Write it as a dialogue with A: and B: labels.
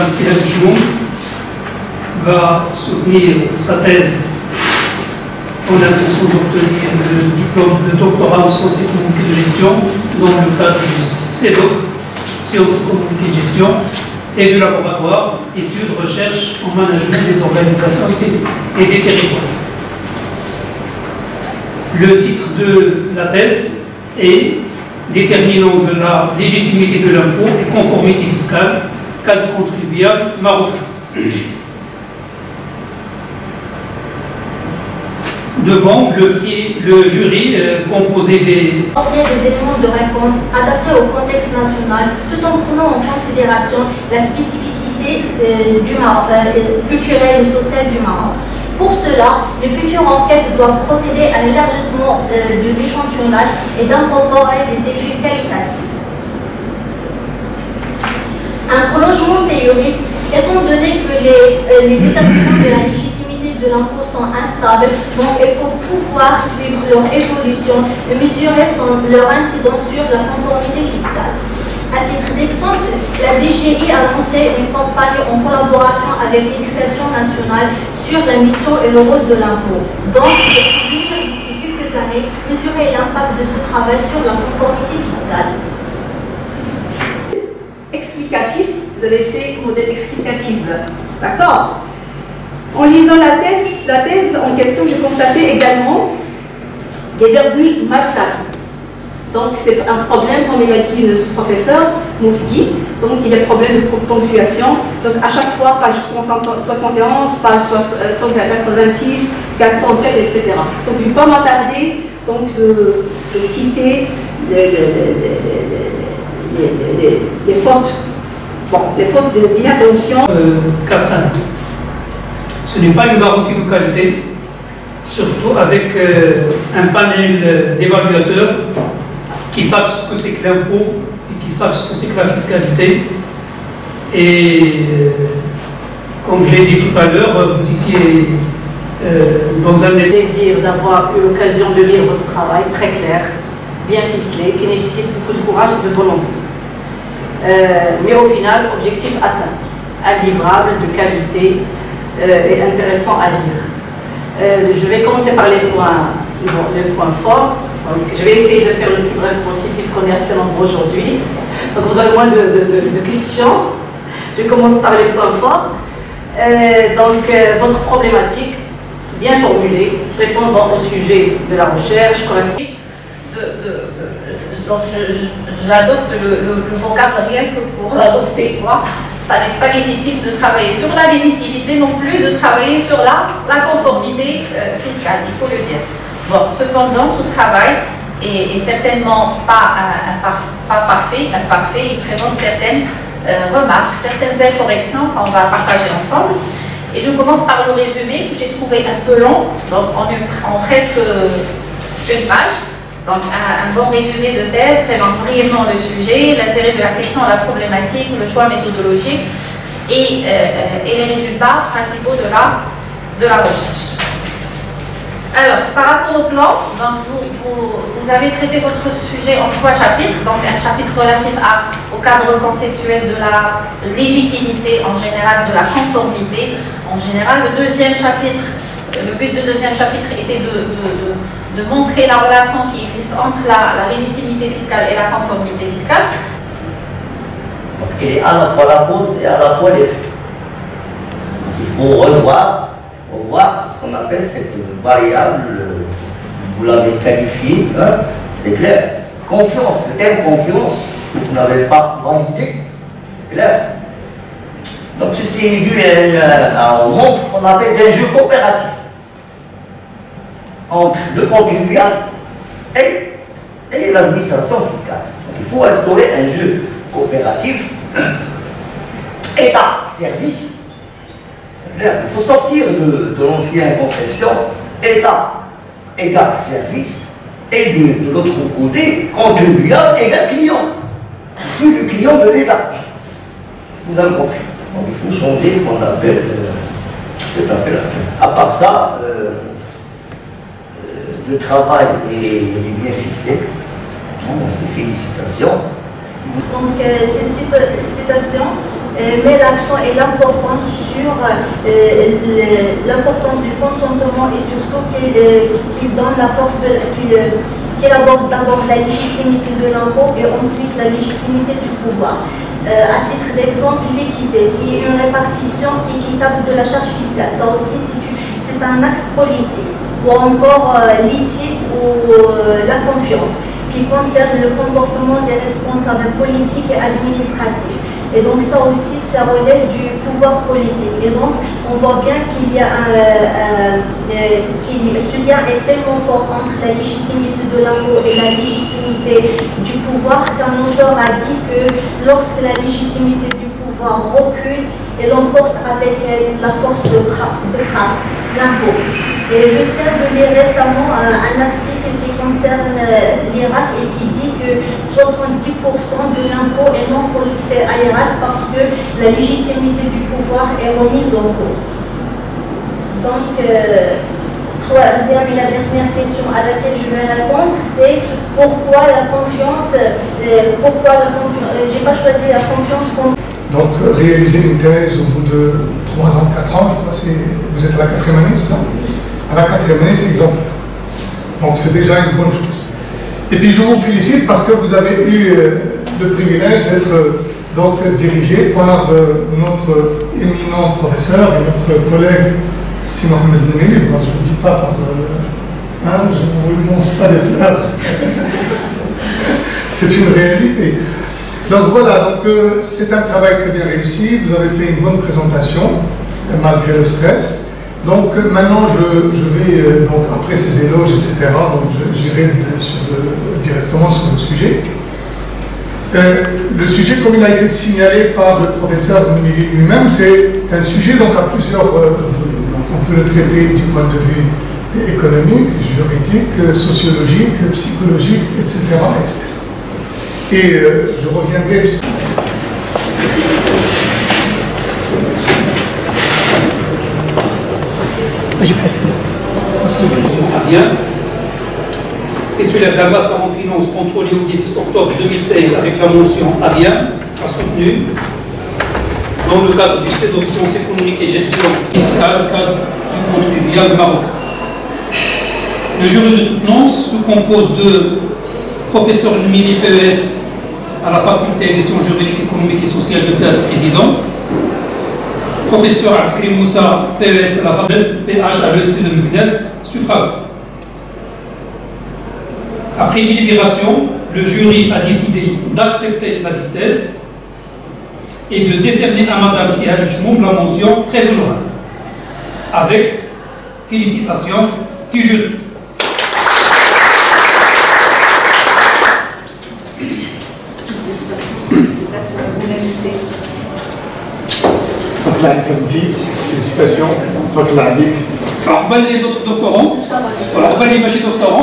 A: Sylvain Chouon va soutenir sa thèse en intention d'obtenir le diplôme de doctorat en sciences économiques et de gestion dans le cadre du CEDOC, sciences économiques et gestion, et du laboratoire études, recherche en management des organisations et des territoires. Le titre de la thèse est déterminant de la légitimité de l'impôt et conformité fiscale cas du contribuable marocain. Devant le jury composé des
B: éléments de réponse adaptés au contexte national, tout en prenant en considération la spécificité du Maroc, culturelle et sociale du Maroc. Pour cela, les futures enquêtes doivent procéder à l'élargissement de l'échantillonnage et d'incorporer des études qualitatives. Un prolongement théorique, étant donné que les déterminants de la légitimité de l'impôt sont instables, donc il faut pouvoir suivre leur évolution et mesurer leur incidence sur la conformité fiscale. À titre d'exemple, la DGI a lancé une campagne en collaboration avec l'Éducation nationale sur la mission et le rôle de l'impôt. Donc, il faut venir d'ici quelques années mesurer l'impact de ce travail sur la conformité fiscale.
C: Explicatif, vous avez fait modèle explicatif, d'accord? En lisant la thèse en question, j'ai constaté également des virgules mal placées. Donc c'est un problème, comme il a dit notre professeur Moufdi, donc il y a des problèmes de ponctuation. Donc à chaque fois, page 71, page 186, 407, etc. Donc je ne vais pas m'attarder de citer les fautes. Bon, les fautes d'inattention.
A: 4 ans. Ce n'est pas une garantie de qualité, surtout avec un panel d'évaluateurs qui savent ce que c'est que l'impôt et qui savent ce que c'est que la fiscalité. Et comme je l'ai dit tout à l'heure, vous étiez dans un
D: plaisir d'avoir eu l'occasion de lire votre travail très clair, bien ficelé, qui nécessite beaucoup de courage et de volonté. Mais au final, objectif atteint, un livrable de qualité et intéressant à lire. Je vais commencer par les points forts. Donc, je vais essayer de faire le plus bref possible puisqu'on est assez nombreux aujourd'hui. Donc vous avez moins de questions. Je commence par les points forts. Votre problématique, bien formulée, répondant au sujet de la recherche, correspond.
E: Donc j'adopte le vocable rien que pour l'adopter. Ça n'est pas légitime de travailler sur la légitimité non plus, de travailler sur la conformité fiscale, il faut le dire. Bon, cependant, tout travail est certainement pas parfait. Il présente certaines remarques, certaines incorrections qu'on va partager ensemble. Et je commence par le résumé que j'ai trouvé un peu long, donc en presque une page. Donc un bon résumé de thèse présente brièvement le sujet, l'intérêt de la question, la problématique, le choix méthodologique et les résultats principaux de la recherche. Alors, par rapport au plan, donc vous avez traité votre sujet en 3 chapitres. Donc un chapitre relatif au cadre conceptuel de la légitimité en général, de la conformité en général. Le deuxième chapitre, le but du deuxième chapitre était de montrer la relation qui existe entre la légitimité fiscale et la conformité fiscale.
F: Donc il est à la fois la cause et à la fois l'effet. Il faut revoir, c'est ce qu'on appelle cette variable, vous l'avez qualifiée, hein, c'est clair. Confiance, le terme confiance, vous n'avez pas validé, clair. Donc ceci est dû à ce qu'on appelle des jeux coopératifs entre le contribuable et l'administration fiscale. Donc il faut instaurer un jeu coopératif, État-service. Il faut sortir de l'ancienne conception État égale service et de l'autre côté contribuable égale client. Je suis le client de l'État. Vous avez compris. Donc il faut changer ce qu'on appelle cette appellation. À part ça, le travail est bien ficelé. Donc, félicitations.
B: Donc cette citation met l'accent et l'importance sur l'importance du consentement et surtout qu'il donne la force qu'il aborde d'abord la légitimité de l'impôt et ensuite la légitimité du pouvoir. À titre d'exemple, l'équité, qui est une répartition équitable de la charge fiscale. Ça aussi, c'est un acte politique. Ou encore l'éthique ou la confiance, qui concerne le comportement des responsables politiques et administratifs. Et donc ça aussi, ça relève du pouvoir politique. Et donc, on voit bien qu'il y a ce lien est tellement fort entre la légitimité de l'impôt et la légitimité du pouvoir qu'un auteur a dit que lorsque la légitimité du pouvoir recule, elle emporte avec elle la force de frappe, l'impôt. Et je tiens de lire récemment un article qui concerne l'Irak et qui dit que 70% de l'impôt est non collecté à l'Irak parce que la légitimité du pouvoir est remise en cause. Donc, troisième et la dernière question à laquelle je vais répondre, c'est pourquoi la confiance, j'ai pas choisi la confiance comme...
G: Donc, réaliser une thèse au bout de 3 ans, 4 ans, je crois, vous êtes à la 4e année, c'est ça? À la 4e année, c'est exemplaire. Donc, c'est déjà une bonne chose. Et puis, je vous félicite parce que vous avez eu le privilège d'être donc dirigé par notre éminent professeur et notre collègue Si Mohamed Nouri. Je ne vous dis pas par... je ne vous lance pas des fleurs. C'est une réalité. Donc voilà, c'est un travail très bien réussi, vous avez fait une bonne présentation, malgré le stress. Donc maintenant, je vais, après ces éloges, etc., j'irai directement sur le sujet. Le sujet, comme il a été signalé par le professeur Nouri lui-même, c'est un sujet à plusieurs volets. On peut le traiter du point de vue économique, juridique, sociologique, psychologique, etc., etc. Et je reviendrai.
A: Arien, titulaire d'un master en finance, contrôle et audit octobre 2016 avec la mention Arien, a soutenu dans le cadre du CEDO Sciences économiques et gestion fiscale, cadre du contribuable marocain. Le jury de soutenance se compose de professeur Lumini PES à la faculté des sciences juridiques, économiques et sociales de FEAS président, professeur Abdelkrim Moussa PES à la faculté PH à l'EST de Meknes, suffrage. Après délibération, le jury a décidé d'accepter la thèse et de décerner à Madame Siad Chmoum la mention très honorable, avec félicitations du jury.
G: Comme dit, félicitations, tant que
A: les autres doctorants, les doctorants.